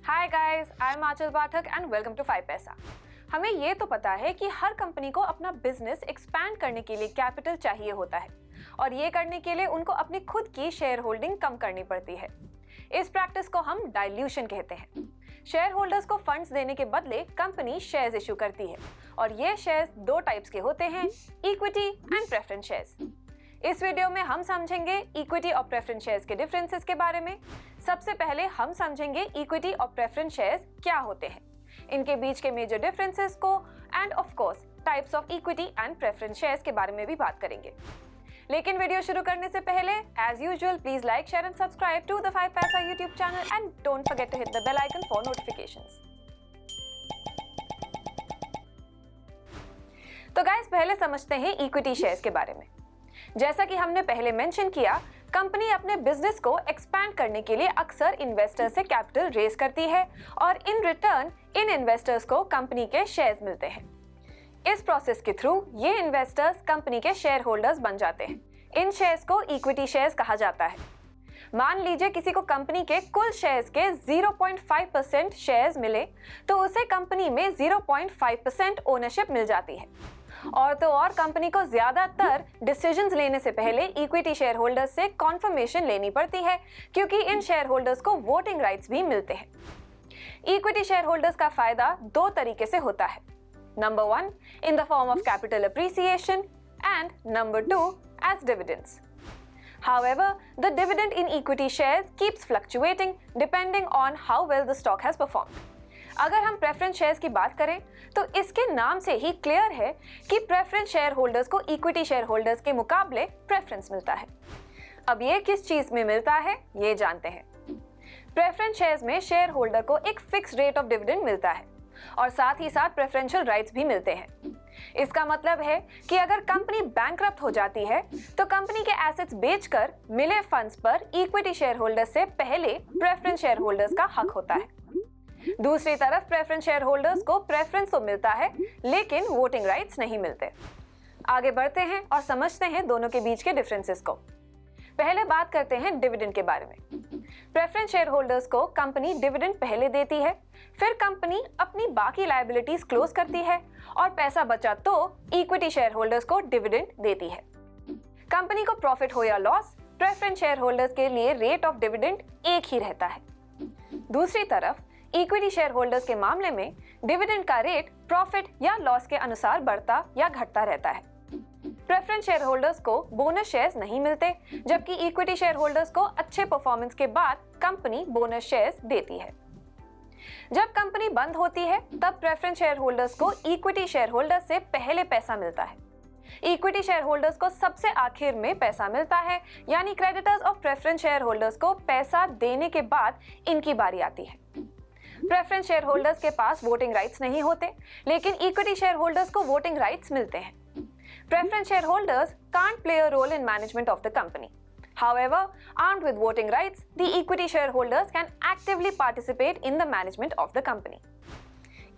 Hi guys, I am Anchal Pathak and welcome to 5 Paisa. हमें ये तो पता है कि हर कंपनी को अपना बिजनेस एक्सपैंड करने के लिए कैपिटल चाहिए होता है और ये करने के लिए उनको अपनी खुद की शेयर होल्डिंग कम करनी पड़ती है। इस प्रैक्टिस को हम डाइल्यूशन कहते हैं। शेयर होल्डर्स को फंड्स देने के बदले कंपनी शेयर्स इशू करती है और ये शेयर्स दो टाइप्स के होते हैं, इक्विटी एंड प्रेफरेंस शेयर्स। इस वीडियो में हम समझेंगे इक्विटी और प्रेफरेंस शेयर्स के डिफरेंसेस के बारे में। सबसे पहले हम समझेंगे इक्विटी और प्रेफरेंस शेयर्स क्या होते हैं, इनके बीच के मेजर डिफरेंसेस को end of course types of equity and preference shares के बारे में भी बात करेंगे। लेकिन वीडियो शुरू करने से पहले as usual please like, share and subscribe to the 5 Paisa YouTube channel and don't forget to hit the bell icon for notifications. तो गाइस, पहले समझते हैं इक्विटी शेयर्स के बारे में। जैसा कि हमने पहले मेंशन किया, कंपनी अपने बिजनेस को एक्सपैंड करने के लिए अक्सर इन्वेस्टर्स से कैपिटल रेज करती है और इन रिटर्न इन इन्वेस्टर्स को कंपनी के शेयर्स मिलते हैं। इस प्रोसेस के थ्रू ये इन्वेस्टर्स कंपनी के शेयर होल्डर्स बन जाते हैं। इन शेयर्स को इक्विटी शेयर्स कहा जाता है। मान लीजिए किसी को कंपनी के कुल शेयर्स के 0.5% शेयर्स मिले तो उसे कंपनी में 0.5% ओनरशिप मिल जाती है। और तो और कंपनी को ज्यादातर डिसीजंस लेने से पहले इक्विटी शेयर होल्डर्स से कॉन्फर्मेशन लेनी पड़ती है, क्योंकि इन शेयर होल्डर्स को वोटिंग राइट्स भी मिलते हैं। इक्विटी शेयर होल्डर्स का फायदा दो तरीके से होता है। Number 1 in the form of capital appreciation and number 2 as dividends. However, the dividend in equity shares keeps fluctuating depending on how well the stock has performed. अगर हम प्रेफरेंस शेयर्स की बात करें तो इसके नाम से ही क्लियर है कि प्रेफरेंस शेयर होल्डर्स को इक्विटी शेयर होल्डर्स के मुकाबले प्रेफरेंस मिलता है। अब ये किस चीज में मिलता है, ये जानते हैं। प्रेफरेंस शेयर्स में शेयर होल्डर को एक फिक्स रेट ऑफ डिविडेंड मिलता है और साथ ही साथ प्रेफरेंशियल राइट्स भी मिलते हैं। इसका मतलब है कि अगर कंपनी बैंकरप्ट हो जाती है तो कंपनी के एसेट्स बेचकर मिले फंड्स पर इक्विटी शेयर होल्डर्स से पहले प्रेफरेंस शेयर होल्डर्स का हक होता है। दूसरी तरफ प्रेफरेंस शेयर होल्डर्स को प्रेफरेंस तो मिलता है लेकिन वोटिंग राइट्स नहीं मिलते। आगे बढ़ते हैं और समझते हैं दोनों के बीच के डिफरेंसेस को। पहले बात करते हैं डिविडेंड के बारे में। प्रेफरेंस शेयर होल्डर्स को कंपनी डिविडेंड पहले देती है, फिर कंपनी अपनी बाकी लायबिलिटीज क्लोज करती है और पैसा बचा तो इक्विटी शेयर होल्डर्स को डिविडेंड देती है। कंपनी को प्रॉफिट हो या लॉस, प्रेफरेंस शेयर होल्डर्स के लिए रेट ऑफ डिविडेंड एक ही रहता है। दूसरी तरफ इक्विटी शेयर होल्डर्स के मामले में डिविडेंड का रेट प्रॉफिट या लॉस के अनुसार बढ़ता या घटता रहता है। प्रेफरेंस शेयर होल्डर्स को बोनस शेयर्स नहीं मिलते, जबकि इक्विटी शेयर होल्डर्स को अच्छे परफॉर्मेंस के बाद कंपनी बोनस शेयर्स देती है। जब कंपनी बंद होती है तब प्रेफरेंस शेयर होल्डर्स को इक्विटी शेयर होल्डर्स से पहले पैसा मिलता है। इक्विटी शेयर होल्डर्स को सबसे आखिर में पैसा मिलता है, यानी creditors of preference share holders को पैसा देने के बाद इनकी बारी आती है। प्रेफरेंस शेयर होल्डर्स के पास वोटिंग राइट्स नहीं होते, लेकिन इक्विटी शेयर होल्डर्स को वोटिंग राइट्स मिलते हैं। Preference share holders can't play a role in management of the company. However, armed with voting rights, the equity shareholders can actively participate in the management of the company.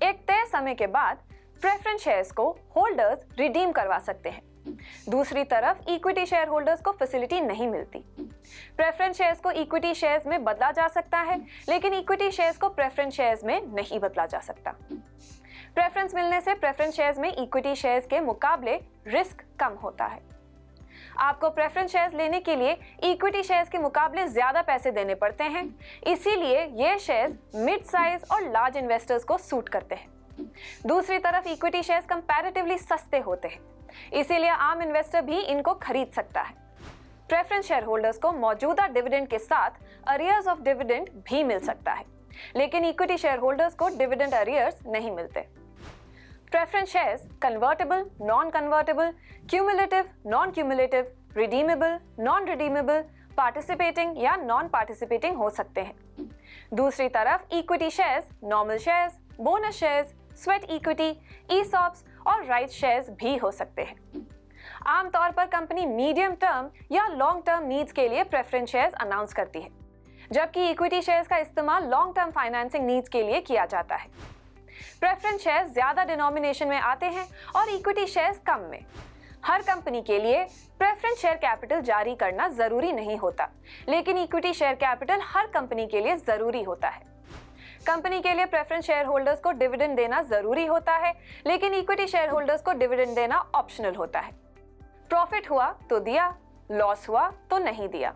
एक तय समय के बाद preference shares को holders redeem करवा सकते हैं। दूसरी तरफ इक्विटी शेयर होल्डर्स को फैसिलिटी नहीं मिलती। प्रेफरेंस शेयर्स को इक्विटी शेयर्स में बदला जा सकता है, लेकिन इक्विटी शेयर्स को प्रेफरेंस शेयर्स में नहीं बदला जा सकता। प्रेफरेंस मिलने से प्रेफरेंस शेयर्स में इक्विटी शेयर्स के मुकाबले रिस्क कम होता है। आपको प्रेफरेंस शेयर्स लेने के लिए इक्विटी शेयर्स के मुकाबले ज्यादा पैसे देने पड़ते हैं, इसीलिए ये शेयर्स मिड साइज और लार्ज इन्वेस्टर्स को सूट करते हैं। दूसरी तरफ इक्विटी शेयर्स कंपैरेटिवली सस्ते होते हैं, इसीलिए आम इन्वेस्टर भी इनको खरीद सकता है। प्रेफरेंस शेयर होल्डर्स को मौजूदा डिविडेंड के साथ अरियर्स ऑफ डिविडेंड भी मिल सकता है, लेकिन इक्विटी शेयर होल्डर्स को डिविडेंड अरियर्स नहीं मिलते। Preference shares convertible, non convertible, cumulative, non cumulative, redeemable, non redeemable, participating या नॉन पार्टिसिपेटिंग हो सकते हैं। दूसरी तरफ equity shares normal shares, bonus shares, sweat equity, ESOPs और राइट शेयर्स भी हो सकते हैं। आमतौर पर कंपनी मीडियम टर्म या लॉन्ग टर्म नीड्स के लिए प्रेफरेंस शेयर्स अनाउंस करती है, जबकि इक्विटी शेयर्स का इस्तेमाल लॉन्ग टर्म फाइनेंसिंग नीड्स के लिए किया जाता है। प्रेफरेंस शेयर्स ज्यादा डिनोमिनेशन में आते हैं और इक्विटी शेयर्स कम में। हर कंपनी के लिए प्रेफरेंस शेयर कैपिटल जारी करना जरूरी नहीं होता, लेकिन इक्विटी शेयर कैपिटल हर कंपनी के लिए जरूरी होता है। कंपनी के लिए प्रेफरेंस शेयर होल्डर्स को डिविडेंड देना जरूरी होता है, लेकिन इक्विटी शेयर होल्डर्स को डिविडेंड देना ऑप्शनल होता है। प्रॉफिट हुआ तो दिया, लॉस हुआ तो नहीं दिया।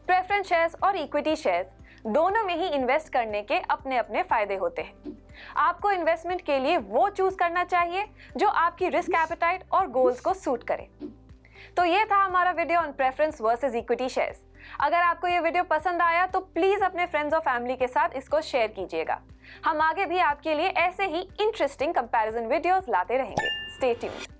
प्रेफरेंस शेयर्स और इक्विटी शेयर्स दोनों में ही इन्वेस्ट करने के अपने अपने फायदे होते हैं। आपको इन्वेस्टमेंट के लिए वो चूज करना चाहिए जो आपकी रिस्क एपेटाइट और गोल्स को सूट करे। तो ये था हमारा video on preference versus equity shares. अगर आपको ये वीडियो पसंद आया तो प्लीज अपने फ्रेंड्स और फैमिली के साथ इसको शेयर कीजिएगा। हम आगे भी आपके लिए ऐसे ही इंटरेस्टिंग कंपैरिजन वीडियोस लाते रहेंगे। Stay tuned.